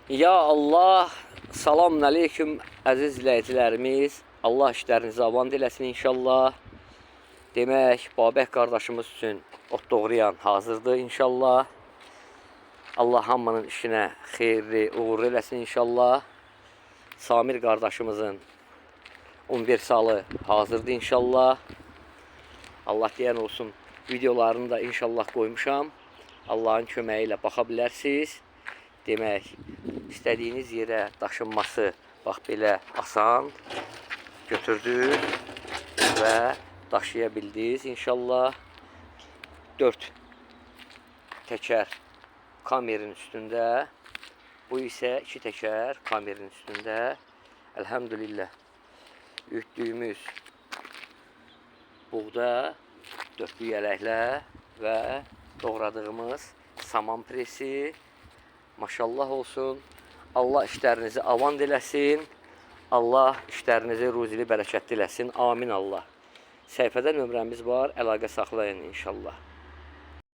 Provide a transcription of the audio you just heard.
Ya Allah, salamün aleyküm əziz izləyicilərimiz. Allah işlərinizi avan eləsin inşallah. Demək, Babək qardaşımız üçün ot doğrayan hazırdır inşallah. Allah hamının işinə xeyirli, uğurlu eləsin inşallah. Samir qardaşımızın universalı hazırdır inşallah. Allah deyən olsun, videolarını da inşallah qoymuşam. Allahın köməyi ilə baxa bilərsiniz. Demək, istədiyiniz yerə daşınması bax belə asan götürdük və daşıya bildiniz inşallah. 4 təkər kamerin üstündə, bu isə 2 təkər kamerin üstündə. Elhamdülillah üyütdüyümüz buğda, dörtlü yələklə və doğradığımız saman presi. Maşallah olsun. Allah işlərinizi avan eləsin. Allah işlərinizi ruzili bərəkətli eləsin. Amin Allah. Səhifədə nömrəmiz var. Əlaqə saxlayın inşallah.